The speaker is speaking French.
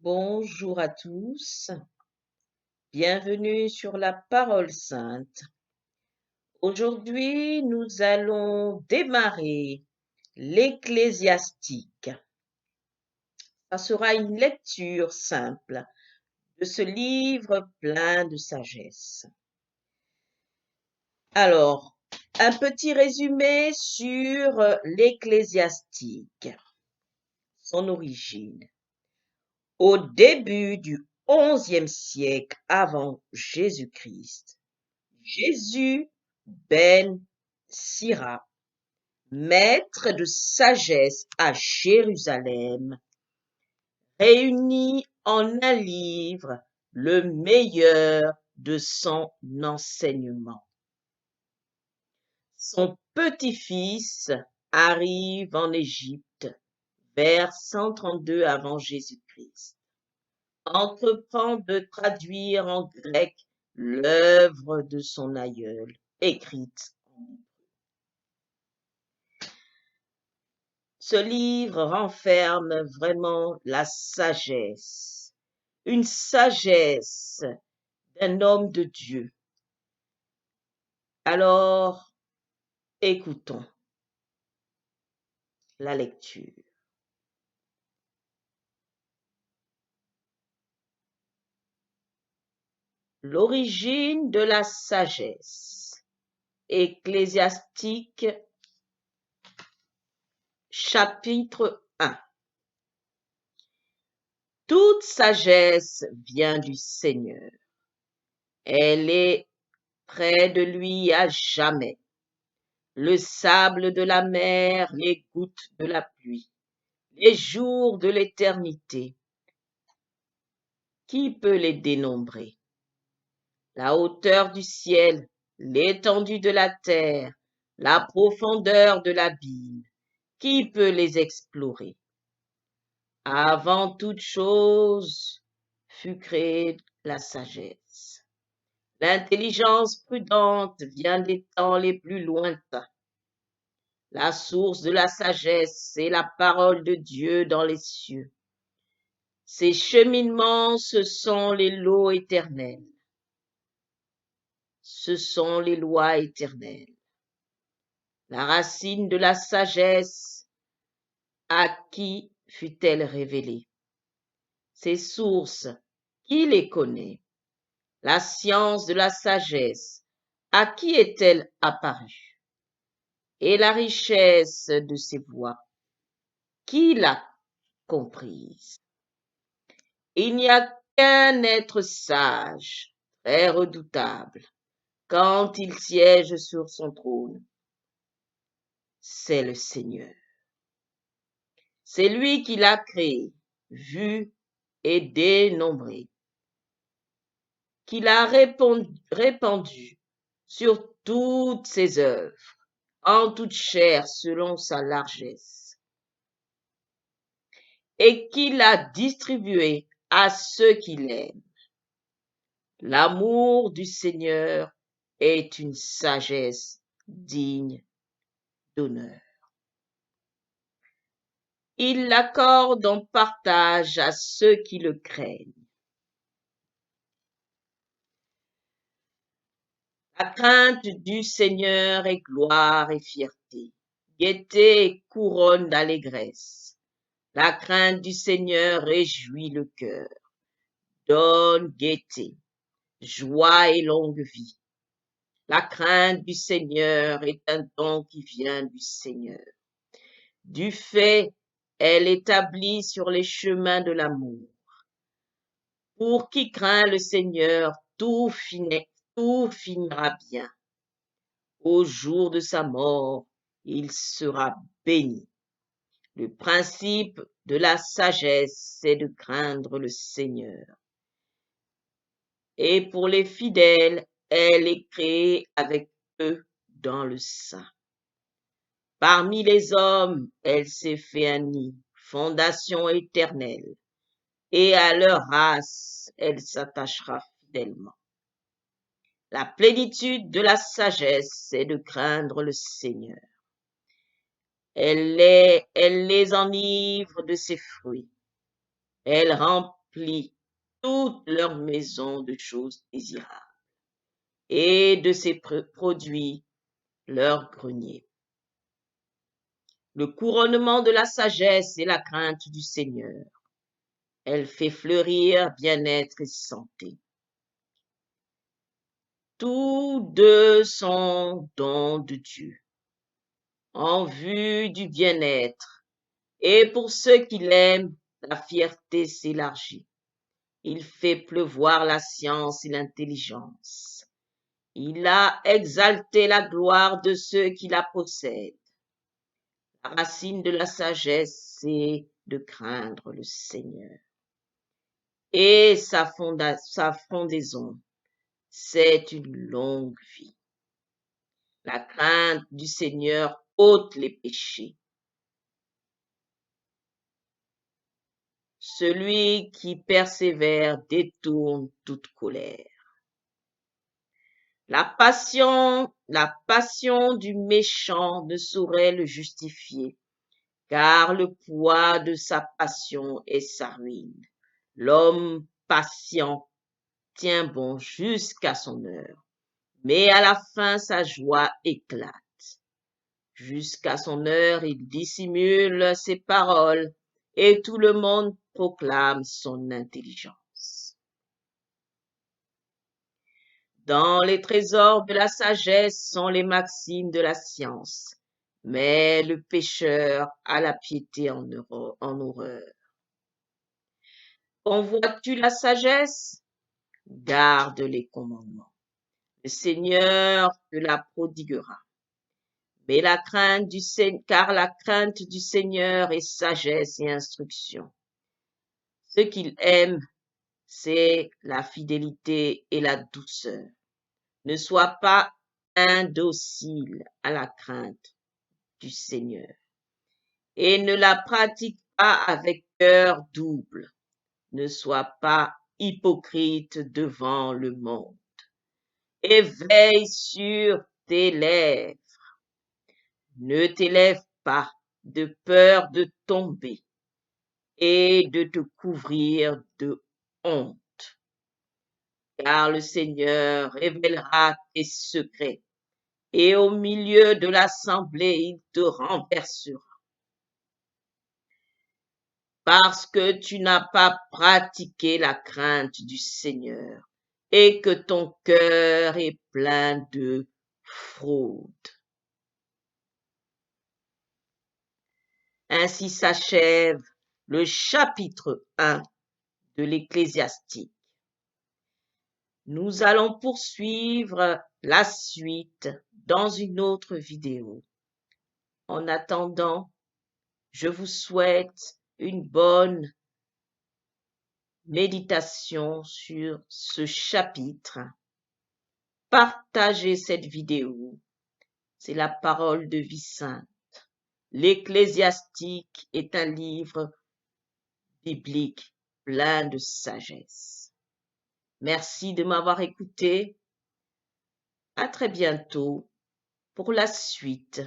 Bonjour à tous, bienvenue sur la Parole Sainte. Aujourd'hui, nous allons démarrer l'Ecclésiastique. Ça sera une lecture simple de ce livre plein de sagesse. Alors, un petit résumé sur l'Ecclésiastique, son origine. Au début du XIe siècle avant Jésus-Christ, Jésus ben Sira, maître de sagesse à Jérusalem, réunit en un livre le meilleur de son enseignement. Son petit-fils arrive en Égypte vers 132 avant Jésus-Christ, entreprend de traduire en grec l'œuvre de son aïeul, écrite en hébreu. Ce livre renferme vraiment la sagesse, une sagesse d'un homme de Dieu. Alors, écoutons la lecture. L'origine de la sagesse. Ecclésiastique, chapitre 1. Toute sagesse vient du Seigneur. Elle est près de lui à jamais. Le sable de la mer, les gouttes de la pluie, les jours de l'éternité. Qui peut les dénombrer? La hauteur du ciel, l'étendue de la terre, la profondeur de l'abîme. Qui peut les explorer? Avant toute chose fut créée la sagesse. L'intelligence prudente vient des temps les plus lointains. La source de la sagesse, c'est la parole de Dieu dans les cieux. Ses cheminements, ce sont les lois éternelles. Ce sont les lois éternelles. La racine de la sagesse, à qui fut-elle révélée? Ses sources, qui les connaît? La science de la sagesse, à qui est-elle apparue? Et la richesse de ses voies, qui l'a comprise? Il n'y a qu'un être sage, très redoutable, quand il siège sur son trône. C'est le Seigneur. C'est lui qui l'a créé, vu et dénombré, qui l'a répandu sur toutes ses œuvres, en toute chair selon sa largesse, et qui l'a distribué à ceux qui l'aiment. L'amour du Seigneur est une sagesse digne d'honneur. Il l'accorde en partage à ceux qui le craignent. La crainte du Seigneur est gloire et fierté, gaieté et couronne d'allégresse. La crainte du Seigneur réjouit le cœur, donne gaieté, joie et longue vie. La crainte du Seigneur est un don qui vient du Seigneur. Du fait, elle établit sur les chemins de l'amour. Pour qui craint le Seigneur, tout finira bien. Au jour de sa mort, il sera béni. Le principe de la sagesse, c'est de craindre le Seigneur. Et pour les fidèles, elle est créée avec eux dans le sein. Parmi les hommes, elle s'est fait un nid, fondation éternelle, et à leur race, elle s'attachera fidèlement. La plénitude de la sagesse, c'est de craindre le Seigneur. Elle les enivre de ses fruits. Elle remplit remplit toute leur maison de choses désirables, et de ses produits leur grenier. Le couronnement de la sagesse est la crainte du Seigneur. Elle fait fleurir bien-être et santé. Tous deux sont dons de Dieu, en vue du bien-être, et pour ceux qui l'aiment, la fierté s'élargit. Il fait pleuvoir la science et l'intelligence. Il a exalté la gloire de ceux qui la possèdent. La racine de la sagesse, c'est de craindre le Seigneur. Et sa fondaison, c'est une longue vie. La crainte du Seigneur ôte les péchés. Celui qui persévère détourne toute colère. La passion du méchant ne saurait le justifier, car le poids de sa passion est sa ruine. L'homme patient tient bon jusqu'à son heure, mais à la fin sa joie éclate. Jusqu'à son heure, il dissimule ses paroles, et tout le monde proclame son intelligence. Dans les trésors de la sagesse sont les maximes de la science, mais le pécheur a la piété en horreur. Convoites-tu la sagesse? Garde les commandements. Le Seigneur te la prodiguera. Mais car la crainte du Seigneur est sagesse et instruction. Ce qu'il aime, c'est la fidélité et la douceur. Ne sois pas indocile à la crainte du Seigneur et ne la pratique pas avec cœur double. Ne sois pas hypocrite devant le monde et veille sur tes lèvres. Ne t'élève pas de peur de tomber et de te couvrir de honte, car le Seigneur révélera tes secrets et au milieu de l'assemblée, il te renversera. Parce que tu n'as pas pratiqué la crainte du Seigneur et que ton cœur est plein de fraude. Ainsi s'achève le chapitre 1 de l'Ecclésiastique. Nous allons poursuivre la suite dans une autre vidéo. En attendant, je vous souhaite une bonne méditation sur ce chapitre. Partagez cette vidéo. C'est la parole de vie sainte. L'Ecclésiastique est un livre biblique plein de sagesse. Merci de m'avoir écouté. À très bientôt pour la suite